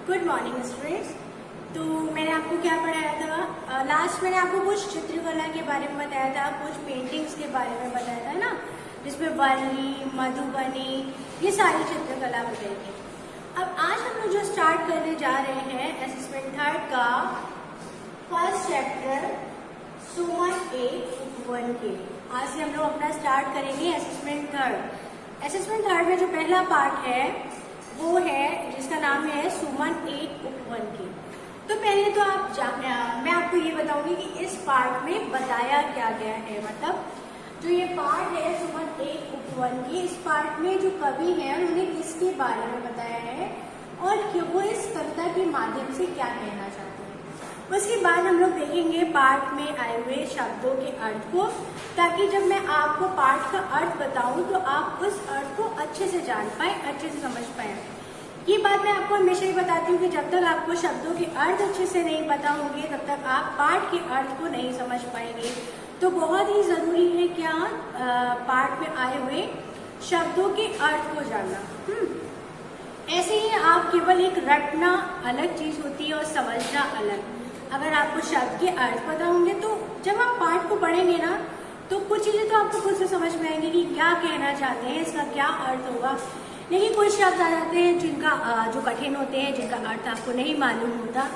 Good morning students. तो मैंने आपको क्या पढ़ाया था, लास्ट मैंने आपको कुछ चित्रकला के बारे में बताया था, कुछ पेंटिंग्स के बारे में बताया था ना, जिसमें वर्ली, मधुबनी, ये सारी चित्रकला बताएंगे। अब आज हम लोग जो स्टार्ट करने जा रहे हैं असेसमेंट थर्ड का फर्स्ट चैप्टर सुमन 1 के। आज से हम लोग अपना स्टार्ट करेंगे असेसमेंट थर्ड। असेसमेंट थर्ड में जो पहला पार्ट है वो है जिसका नाम है सुमन 1 के। तो पहले तो मैं आपको ये बताऊंगी कि इस पार्ट में बताया क्या गया है। मतलब जो ये पार्ट है सुमन 1 की, इस पार्ट में जो कवि है उन्होंने किसके बारे में बताया है और वो इस कविता के माध्यम से क्या कहना चाहते हैं। उसके बाद हम लोग देखेंगे पार्ट में आए हुए शब्दों के अर्थ को, ताकि जब मैं आपको पार्ट का अर्थ बताऊं तो आप उस अर्थ को अच्छे से जान पाए, अच्छे से समझ पाए। ये बात मैं आपको हमेशा ही बताती हूँ कि जब तक आपको शब्दों के अर्थ अच्छे से नहीं पता होंगे तब तक आप पार्ट के अर्थ को नहीं समझ पाएंगे। तो बहुत ही जरूरी है क्या पार्ट में आए हुए शब्दों के अर्थ को जानना। ऐसे ही आप केवल एक रटना अलग चीज होती है और समझना अलग। अगर आपको शब्द के अर्थ पता होंगे तो जब आप पाठ को पढ़ेंगे ना तो कुछ चीजें तो आपको खुद से समझ में आएंगी कि क्या कहना चाहते हैं, इसका क्या अर्थ होगा। लेकिन कुछ शब्द आ जाते हैं जिनका जो कठिन होते हैं, जिनका अर्थ आपको नहीं मालूम होता।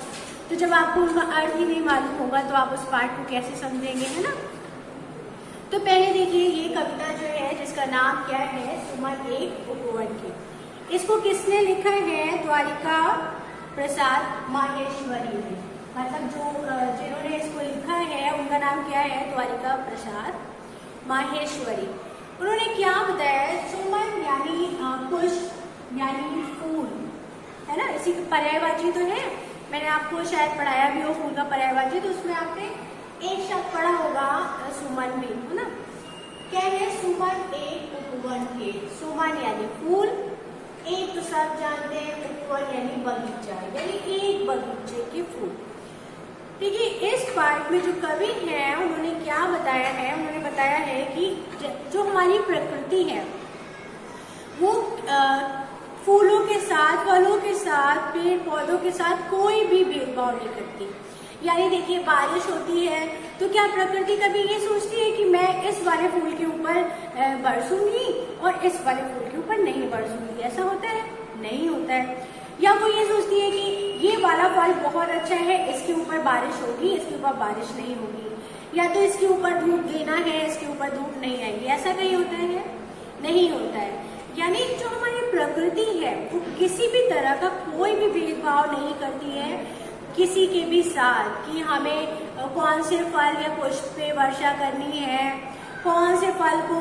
तो जब आपको उनका अर्थ ही नहीं मालूम होगा तो आप उस पाठ को कैसे समझेंगे, है ना। तो पहले देखिए ये कविता जो है जिसका नाम क्या है सुमन 1 के। इसको किसने लिखा है? द्वारिका प्रसाद माहेश्वरी ने। मतलब जिन्होंने इसको लिखा है उनका नाम क्या है? द्वारिका प्रसाद माहेश्वरी। उन्होंने क्या बताया? सुमन यानी पुष्प यानी फूल, है ना। इसी का पर्यायवाची तो है, मैंने आपको शायद पढ़ाया भी हो फूल का पर्यायवाची। तो उसमें आपने एक शब्द पढ़ा होगा सुमन में, है ना। क्या है? सुमन 1 के। सुमन यानी फूल, एक तो सब जानते हैं, उपवन यानी बगीचा, यानी एक बगीचे के फूल। देखिए इस पार्ट में जो कवि है उन्होंने क्या बताया है? उन्होंने बताया है कि जो हमारी प्रकृति है वो फूलों के साथ, फलों के साथ, पेड़ पौधों के साथ कोई भी भेदभाव नहीं करती। यानी देखिए बारिश होती है तो क्या प्रकृति कभी ये सोचती है कि मैं इस वाले फूल के ऊपर बरसूंगी और इस वाले फूल के ऊपर नहीं बरसूंगी? ऐसा होता है? नहीं होता है। या वो ये सोचती है कि ये वाला फल बहुत अच्छा है, इसके ऊपर बारिश होगी, इसके ऊपर बारिश नहीं होगी। या तो इसके ऊपर धूप देना है, इसके ऊपर धूप नहीं आएगी। ऐसा कहीं होता है? नहीं होता है। यानी जो हमारी प्रकृति है वो किसी भी तरह का कोई भी भेदभाव नहीं करती है किसी के भी साथ, कि हमें कौन से फल या पुष्प पे वर्षा करनी है, कौन से फल को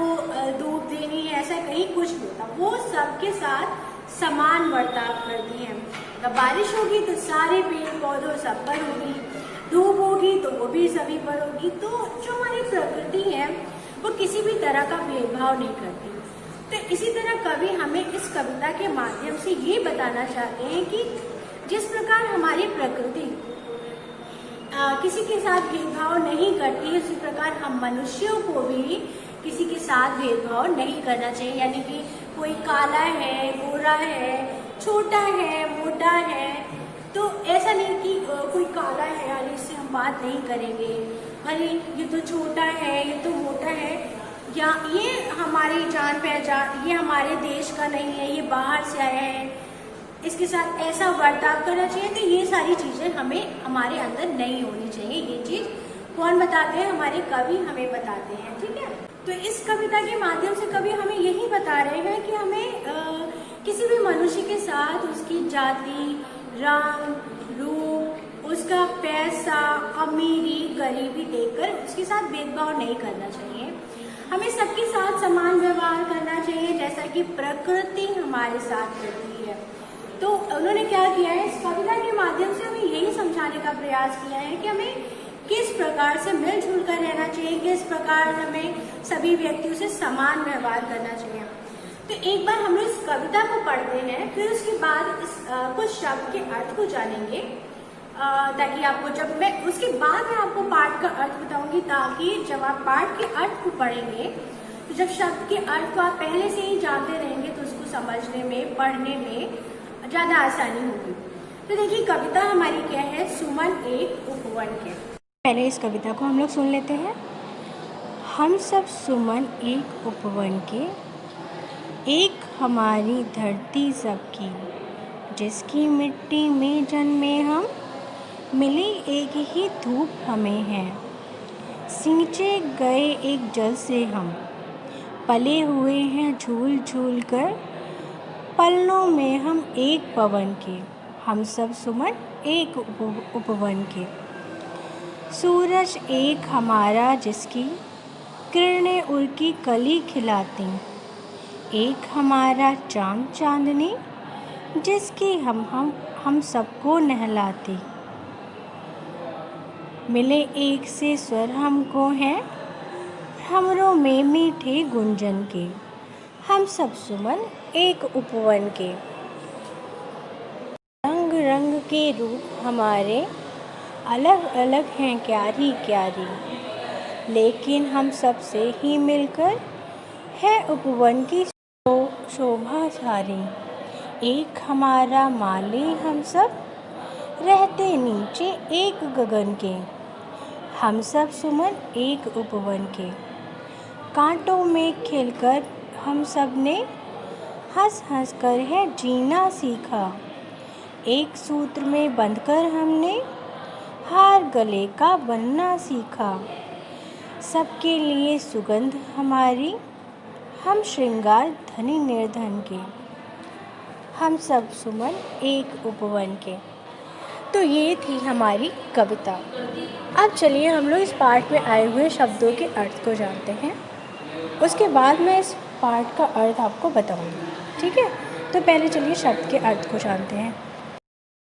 धूप देनी है, ऐसा कहीं कुछ नहीं होता। वो सबके साथ समान बर्ताव करती है। जब बारिश होगी तो सारे पेड़ पौधों सब पर होगी, धूप होगी तो वो भी सभी पर होगी। तो जो हमारी प्रकृति है वो किसी भी तरह का भेदभाव नहीं करती। तो इसी तरह कवि हमें इस कविता के माध्यम से ये बताना चाहते हैं कि जिस प्रकार हमारी प्रकृति किसी के साथ भेदभाव नहीं करती है, उसी प्रकार हम मनुष्यों को भी किसी के साथ भेदभाव नहीं करना चाहिए। यानी कि कोई काला है, गोरा है, छोटा है, मोटा है, तो ऐसा नहीं कि कोई काला है यानी इससे हम बात नहीं करेंगे, अरे ये तो छोटा है, ये तो मोटा है, या ये हमारी जान पहचान, ये हमारे देश का नहीं है, ये बाहर से आया है, इसके साथ ऐसा बर्ताव करना चाहिए। तो ये सारी चीजें हमें हमारे अंदर नहीं होनी चाहिए। ये चीज कौन बताते हैं? हमारे कवि हमें बताते हैं, ठीक है। तो इस कविता के माध्यम से कवि हमें यही बता रहे हैं कि हमें किसी भी मनुष्य के साथ उसकी जाति, रंग, रूप, उसका पैसा, अमीरी, गरीबी देखकर उसके साथ भेदभाव नहीं करना चाहिए। हमें सबके साथ समान व्यवहार करना चाहिए जैसा कि प्रकृति हमारे साथ करती है। तो उन्होंने क्या किया है? इस कविता के माध्यम से हमें यही समझाने का प्रयास किया है कि हमें किस प्रकार से मिलजुल कर रहना चाहिए, किस प्रकार हमें सभी व्यक्तियों से समान व्यवहार करना चाहिए। तो एक बार हम लोग इस कविता को पढ़ते हैं, फिर उसके बाद कुछ शब्द के अर्थ को जानेंगे, ताकि आपको जब मैं उसके बाद मैं आपको पाठ का अर्थ बताऊंगी, ताकि जब आप पाठ के अर्थ को पढ़ेंगे तो जब शब्द के अर्थ को आप पहले से ही जानते रहेंगे तो उसको समझने में, पढ़ने में ज्यादा आसानी होगी। तो देखिए कविता हमारी क्या है, सुमन एक उपवन के। पहले इस कविता को हम लोग सुन लेते हैं। हम सब सुमन एक उपवन के, एक हमारी धरती सबकी, जिसकी मिट्टी में जन्मे हम, मिली एक ही धूप हमें है। सींचे गए एक जल से हम, पले हुए हैं झूल झूल कर, पलनों में हम एक पवन के, हम सब सुमन एक उपवन के। सूरज एक हमारा जिसकी किरणें उनकी कली खिलाती, एक हमारा चांद चांदनी जिसकी हम सबको नहलाती। मिले एक से स्वर हमको हैं, हमरों में मीठे गुंजन के, हम सब सुमन एक उपवन के। रंग रंग के रूप हमारे अलग अलग हैं क्यारी क्यारी, लेकिन हम सब से ही मिलकर है उपवन की शोभा सारी। एक हमारा माली हम सब, रहते नीचे एक गगन के, हम सब सुमन एक उपवन के। कांटों में खेलकर हम सब ने हंस हंस कर है जीना सीखा, एक सूत्र में बंधकर हमने हार गले का बनना सीखा। सबके लिए सुगंध हमारी, हम श्रृंगार धनी निर्धन के, हम सब सुमन एक उपवन के। तो ये थी हमारी कविता। अब चलिए हम लोग इस पाठ में आए हुए शब्दों के अर्थ को जानते हैं, उसके बाद मैं इस पाठ का अर्थ आपको बताऊंगी, ठीक है। तो पहले चलिए शब्द के अर्थ को जानते हैं।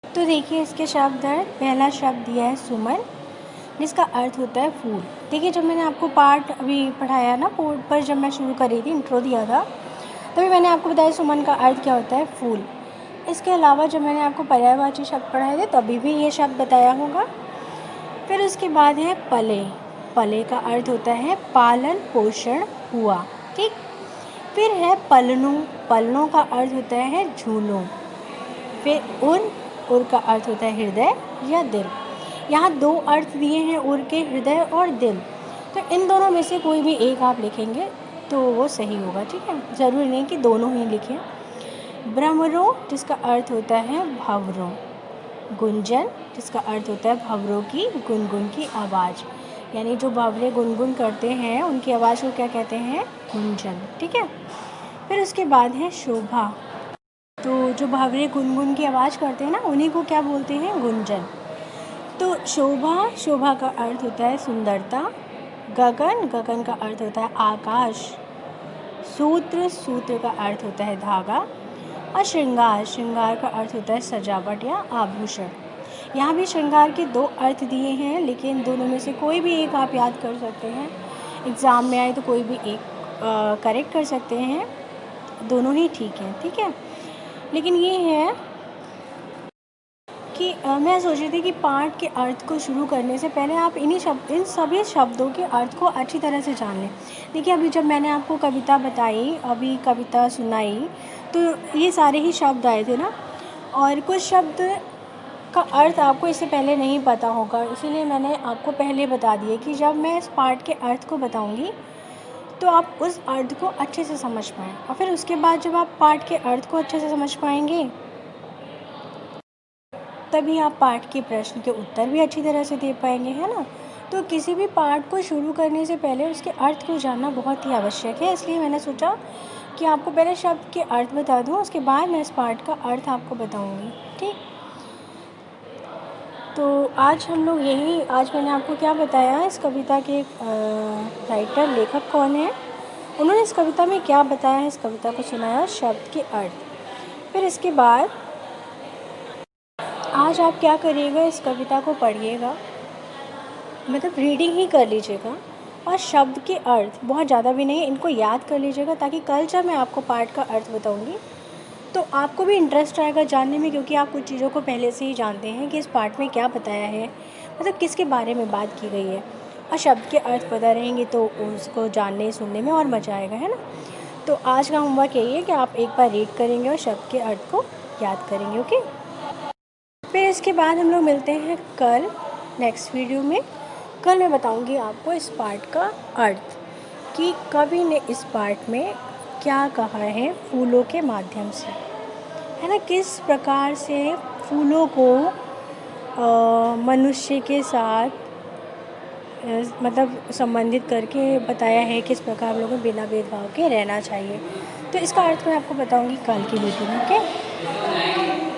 तो देखिए इसके शब्द अर्थ, पहला शब्द दिया है सुमन, जिसका अर्थ होता है फूल। देखिए जब मैंने आपको पाठ अभी पढ़ाया ना, बोर्ड पर जब मैं शुरू करी थी, इंट्रो दिया था, तभी मैंने आपको बताया सुमन का अर्थ क्या होता है, फूल। इसके अलावा जब मैंने आपको पर्यायवाची शब्द पढ़ाए थे तभी भी ये शब्द बताया होगा। फिर उसके बाद है पले, पले का अर्थ होता है पालन पोषण हुआ, ठीक। फिर है पलनों, पलनों का अर्थ होता है झूलों। फिर उर का अर्थ होता है हृदय या दिल। यहाँ दो अर्थ दिए हैं उर के, हृदय और दिल, तो इन दोनों में से कोई भी एक आप लिखेंगे तो वो सही होगा, ठीक है, ज़रूरी नहीं कि दोनों ही लिखें। भ्रमरों जिसका अर्थ होता है भंवरों। गुंजन जिसका अर्थ होता है भंवरों की गुनगुन की आवाज़, यानी जो भंवरे गुनगुन करते हैं उनकी आवाज़ को क्या कहते हैं, गुंजन, ठीक है। फिर उसके बाद है शोभा, तो जो भंवरे गुनगुन की आवाज़ करते हैं ना उन्हीं को क्या बोलते हैं, गुंजन। तो शोभा, शोभा का अर्थ होता है सुंदरता। गगन, गगन का अर्थ होता है आकाश। सूत्र, सूत्र का अर्थ होता है धागा। और श्रृंगार, श्रृंगार का अर्थ होता है सजावट या आभूषण। यहाँ भी श्रृंगार के दो अर्थ दिए हैं, लेकिन दोनों में से कोई भी एक आप याद कर सकते हैं। एग्ज़ाम में आए तो कोई भी एक करेक्ट कर सकते हैं, दोनों ही ठीक है, ठीक है। लेकिन ये है कि मैं सोच रही थी कि पाठ के अर्थ को शुरू करने से पहले आप इन सभी शब्दों के अर्थ को अच्छी तरह से जान लें। देखिए अभी जब मैंने आपको कविता बताई, अभी कविता सुनाई, तो ये सारे ही शब्द आए थे ना, और कुछ शब्द का अर्थ आपको इससे पहले नहीं पता होगा, इसीलिए मैंने आपको पहले बता दिया कि जब मैं इस पाठ के अर्थ को बताऊँगी तो आप उस अर्थ को अच्छे से समझ पाएँ, और फिर उसके बाद जब आप पाठ के अर्थ को अच्छे से समझ पाएंगे तभी आप पाठ के प्रश्न के उत्तर भी अच्छी तरह से दे पाएंगे, है ना। तो किसी भी पाठ को शुरू करने से पहले उसके अर्थ को जानना बहुत ही आवश्यक है, इसलिए मैंने सोचा कि आपको पहले शब्द के अर्थ बता दूं, उसके बाद मैं इस पाठ का अर्थ आपको बताऊंगी, ठीक। तो आज हम लोग आज मैंने आपको क्या बताया, इस कविता के राइटर, लेखक कौन है, उन्होंने इस कविता में क्या बताया, इस कविता को सुनाया, शब्द के अर्थ। फिर इसके बाद आज आप क्या करिएगा, इस कविता को पढ़िएगा, मतलब रीडिंग ही कर लीजिएगा, और शब्द के अर्थ बहुत ज़्यादा भी नहीं, इनको याद कर लीजिएगा, ताकि कल जब मैं आपको पाठ का अर्थ बताऊंगी तो आपको भी इंटरेस्ट आएगा जानने में, क्योंकि आप कुछ चीज़ों को पहले से ही जानते हैं कि इस पाठ में क्या बताया है, मतलब किसके बारे में बात की गई है, और शब्द के अर्थ पता रहेंगे तो उसको जानने सुनने में और मज़ा आएगा, है ना। तो आज का होमवर्क यही है कि आप एक बार रीड करेंगे और शब्द के अर्थ को याद करेंगे, ओके। फिर इसके बाद हम लोग मिलते हैं कल नेक्स्ट वीडियो में। कल मैं बताऊंगी आपको इस पार्ट का अर्थ कि कवि ने इस पार्ट में क्या कहा है फूलों के माध्यम से, है ना, किस प्रकार से फूलों को मनुष्य के साथ मतलब संबंधित करके बताया है किस प्रकार हम लोगों को बिना भेदभाव के रहना चाहिए। तो इसका अर्थ मैं आपको बताऊंगी कल की वीडियो में। ओके।